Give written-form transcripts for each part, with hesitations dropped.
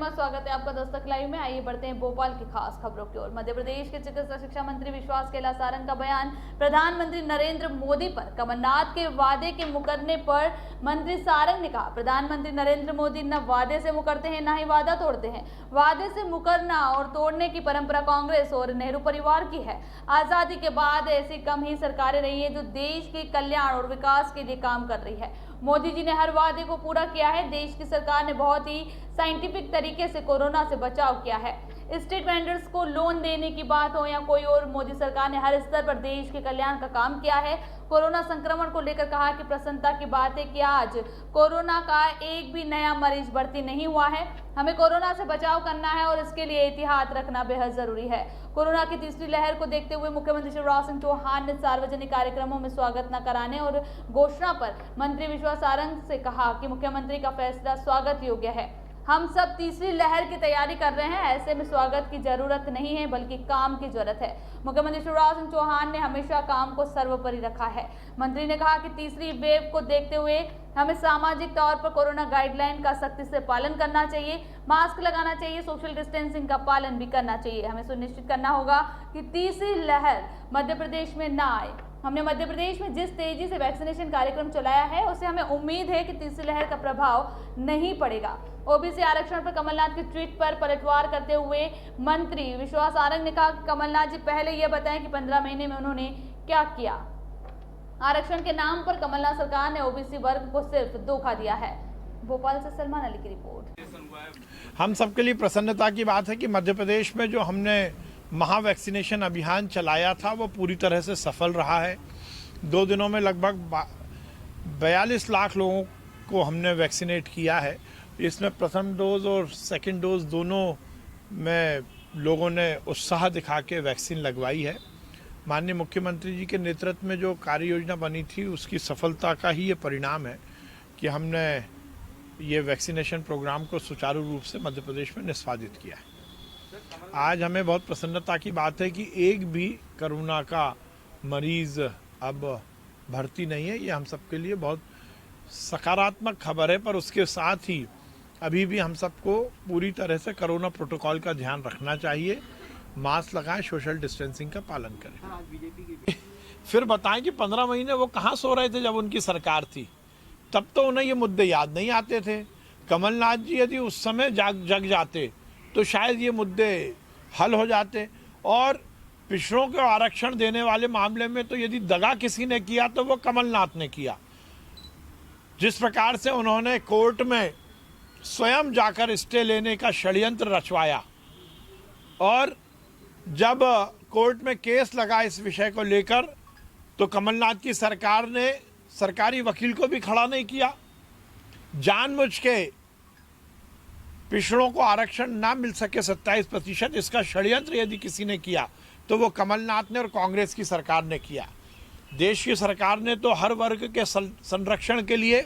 नमस्कार, स्वागत है आपका दस्तक लाइव में। आइए बढ़ते हैं भोपाल की खास खबरों की ओर। मध्य प्रदेश के चिकित्सा शिक्षा मंत्री विश्वास कैलाश सारंग का बयान। प्रधानमंत्री नरेंद्र मोदी पर कमलनाथ के वादे के मुकरने पर मंत्री सारंग ने कहा, प्रधानमंत्री नरेंद्र मोदी न वादे से मुकरते हैं, न ही वादा तोड़ते हैं। वादे से मुकरना और तोड़ने की परंपरा कांग्रेस और नेहरू परिवार की है। आजादी के बाद ऐसी कम ही सरकारें रही है जो देश के कल्याण और विकास के लिए काम कर रही है। मोदी जी ने हर वादे को पूरा किया है। देश की सरकार ने बहुत ही साइंटिफिक तरीके से कोरोना से बचाव किया है। स्ट्रीट वेंडर्स को लोन देने की बात हो या कोई और, मोदी सरकार ने हर स्तर पर देश के कल्याण का काम किया है। कोरोना संक्रमण को लेकर कहा कि प्रसन्नता की बात है कि आज कोरोना का एक भी नया मरीज भर्ती नहीं हुआ है। हमें कोरोना से बचाव करना है और इसके लिए एहतियात रखना बेहद जरूरी है। कोरोना की तीसरी लहर को देखते हुए मुख्यमंत्री शिवराज सिंह चौहान ने सार्वजनिक कार्यक्रमों में स्वागत न कराने और घोषणा पर मंत्री विश्वास सारंग से कहा कि मुख्यमंत्री का फैसला स्वागत योग्य है। हम सब तीसरी लहर की तैयारी कर रहे हैं, ऐसे में स्वागत की जरूरत नहीं है बल्कि काम की जरूरत है। मुख्यमंत्री शिवराज सिंह चौहान ने हमेशा काम को सर्वोपरि रखा है। मंत्री ने कहा कि तीसरी वेव को देखते हुए हमें सामाजिक तौर पर कोरोना गाइडलाइन का सख्ती से पालन करना चाहिए, मास्क लगाना चाहिए, सोशल डिस्टेंसिंग का पालन भी करना चाहिए। हमें सुनिश्चित करना होगा कि तीसरी लहर मध्य प्रदेश में न आए। हमने मध्य प्रदेश में जिस तेजी से वैक्सीनेशन कार्यक्रम चलाया है उससे हमें उम्मीद है कि तीसरी लहर का प्रभाव नहीं पड़ेगा। ओबीसी आरक्षण पर कमलनाथ के ट्वीट पर पलटवार करते हुए मंत्री विश्वास सारंग ने कहा कि कमलनाथ जी पहले यह बताएं कि 15 महीने में उन्होंने क्या किया। आरक्षण के नाम पर कमलनाथ सरकार ने ओबीसी वर्ग को सिर्फ धोखा दिया है। भोपाल से सलमान अली की रिपोर्ट। हम सबके लिए प्रसन्नता की बात है कि मध्य प्रदेश में जो हमने महा वैक्सीनेशन अभियान चलाया था वो पूरी तरह से सफल रहा है। 2 दिनों में लगभग 42 लाख लोगों को हमने वैक्सीनेट किया है। इसमें प्रथम डोज और सेकंड डोज दोनों में लोगों ने उत्साह दिखा के वैक्सीन लगवाई है। माननीय मुख्यमंत्री जी के नेतृत्व में जो कार्य योजना बनी थी उसकी सफलता का ही ये परिणाम है कि हमने ये वैक्सीनेशन प्रोग्राम को सुचारू रूप से मध्य प्रदेश में निष्पादित किया है। आज हमें बहुत प्रसन्नता की बात है कि एक भी कोरोना का मरीज अब भर्ती नहीं है। ये हम सबके लिए बहुत सकारात्मक खबर है, पर उसके साथ ही अभी भी हम सबको पूरी तरह से कोरोना प्रोटोकॉल का ध्यान रखना चाहिए। मास्क लगाएं, सोशल डिस्टेंसिंग का पालन करें। फिर बताएं कि 15 महीने वो कहाँ सो रहे थे जब उनकी सरकार थी। तब तो उन्हें ये मुद्दे याद नहीं आते थे। कमलनाथ जी यदि उस समय जग जाते तो शायद ये मुद्दे हल हो जाते। और पिछड़ों को आरक्षण देने वाले मामले में तो यदि दगा किसी ने किया तो वो कमलनाथ ने किया। जिस प्रकार से उन्होंने कोर्ट में स्वयं जाकर स्टे लेने का षड्यंत्र रचवाया और जब कोर्ट में केस लगा इस विषय को लेकर तो कमलनाथ की सरकार ने सरकारी वकील को भी खड़ा नहीं किया। जानबूझ के पिछड़ों को आरक्षण ना मिल सके 27%, इसका षड्यंत्र यदि किसी ने किया तो वो कमलनाथ ने और कांग्रेस की सरकार ने किया। देश की सरकार ने तो हर वर्ग के संरक्षण के लिए,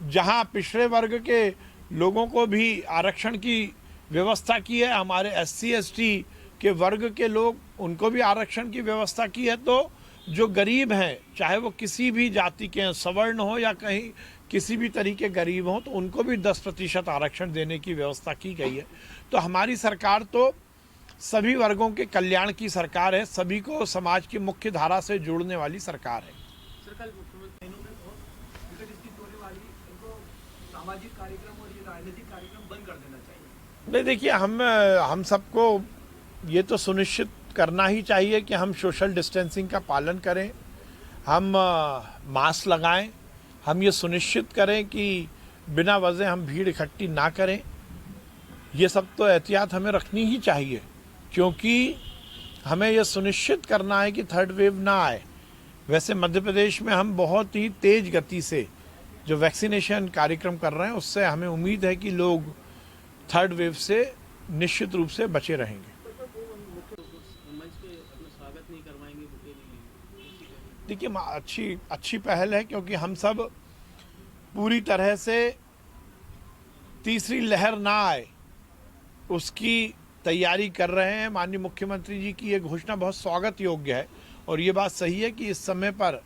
जहां पिछड़े वर्ग के लोगों को भी आरक्षण की व्यवस्था की है, हमारे SC ST के वर्ग के लोग उनको भी आरक्षण की व्यवस्था की है। तो जो गरीब हैं, चाहे वो किसी भी जाति के हैं, सवर्ण हो या कहीं किसी भी तरीके गरीब हों, तो उनको भी 10% आरक्षण देने की व्यवस्था की गई है। तो हमारी सरकार तो सभी वर्गों के कल्याण की सरकार है, सभी को समाज की मुख्य धारा से जोड़ने वाली सरकार है। सामाजिक कार्यक्रम और ये राजनीतिक कार्यक्रम बंद कर देना चाहिए। नहीं, देखिए हम सबको ये तो सुनिश्चित करना ही चाहिए कि हम सोशल डिस्टेंसिंग का पालन करें, हम मास्क लगाएं, हम ये सुनिश्चित करें कि बिना वजह हम भीड़ इकट्ठी ना करें। ये सब तो एहतियात हमें रखनी ही चाहिए, क्योंकि हमें ये सुनिश्चित करना है कि थर्ड वेव ना आए। वैसे मध्य प्रदेश में हम बहुत ही तेज गति से जो वैक्सीनेशन कार्यक्रम कर रहे हैं, उससे हमें उम्मीद है कि लोग थर्ड वेव से निश्चित रूप से बचे रहेंगे। देखिए, अच्छी पहल है, क्योंकि हम सब पूरी तरह से तीसरी लहर ना आए उसकी तैयारी कर रहे हैं। माननीय मुख्यमंत्री जी की ये घोषणा बहुत स्वागत योग्य है और ये बात सही है कि इस समय पर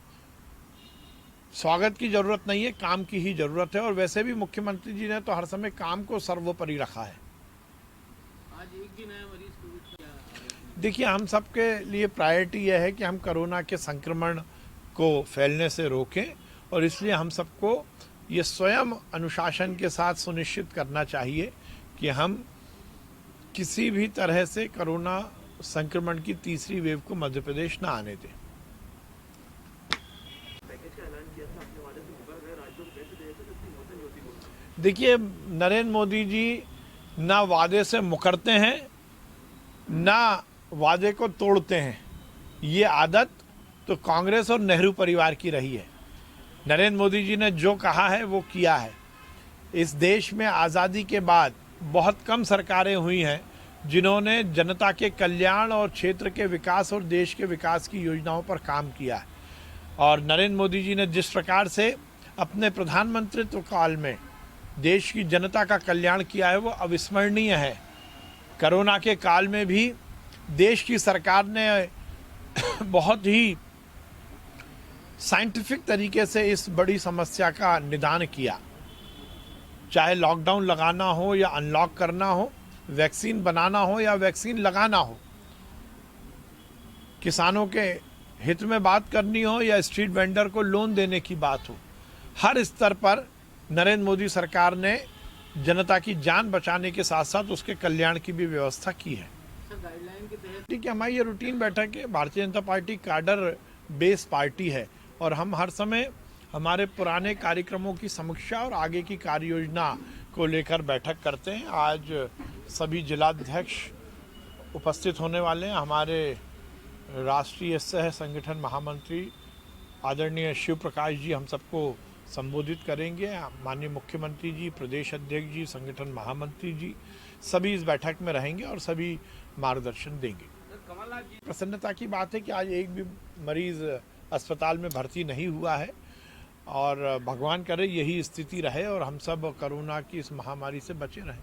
स्वागत की जरूरत नहीं है, काम की ही जरूरत है। और वैसे भी मुख्यमंत्री जी ने तो हर समय काम को सर्वोपरि रखा है। आज एक भी नया मरीज कोविड का देखिए, हम सबके लिए प्रायोरिटी यह है कि हम कोरोना के संक्रमण को फैलने से रोकें, और इसलिए हम सबको ये स्वयं अनुशासन के साथ सुनिश्चित करना चाहिए कि हम किसी भी तरह से कोरोना संक्रमण की तीसरी वेव को मध्य प्रदेश न आने दें। पैकेज का ऐलान किया था, अपने वादे से मुकर गए, राज्यों को पैसे दिए थे, जबकि मौसम ज्योति को देखिए, नरेंद्र मोदी जी ना वादे से मुकरते हैं, ना वादे को तोड़ते हैं। ये आदत तो कांग्रेस और नेहरू परिवार की रही है। नरेंद्र मोदी जी ने जो कहा है वो किया है। इस देश में आज़ादी के बाद बहुत कम सरकारें हुई हैं जिन्होंने जनता के कल्याण और क्षेत्र के विकास और देश के विकास की योजनाओं पर काम किया है। और नरेंद्र मोदी जी ने जिस प्रकार से अपने प्रधानमंत्रित्व काल में देश की जनता का कल्याण किया है वो अविस्मरणीय है। कोरोना के काल में भी देश की सरकार ने बहुत ही साइंटिफिक तरीके से इस बड़ी समस्या का निदान किया। चाहे लॉकडाउन लगाना हो या अनलॉक करना हो, वैक्सीन बनाना हो या वैक्सीन लगाना हो, किसानों के हित में बात करनी हो या स्ट्रीट वेंडर को लोन देने की बात हो, हर स्तर पर नरेंद्र मोदी सरकार ने जनता की जान बचाने के साथ साथ उसके कल्याण की भी व्यवस्था की है। गाइडलाइन के तहत ठीक है, हमारी ये रूटीन बैठक है। Bharatiya Janata party cadre base party है और हम हर समय हमारे पुराने कार्यक्रमों की समीक्षा और आगे की कार्य योजना को लेकर बैठक करते हैं। आज सभी जिलाध्यक्ष उपस्थित होने वाले हैं। हमारे राष्ट्रीय सह संगठन महामंत्री आदरणीय शिव प्रकाश जी हम सबको संबोधित करेंगे। माननीय मुख्यमंत्री जी, प्रदेश अध्यक्ष जी, संगठन महामंत्री जी सभी इस बैठक में रहेंगे और सभी मार्गदर्शन देंगे। कमलनाथ जी प्रसन्नता की बात है कि आज एक भी मरीज अस्पताल में भर्ती नहीं हुआ है और भगवान करे यही स्थिति रहे और हम सब कोरोना की इस महामारी से बचे रहें।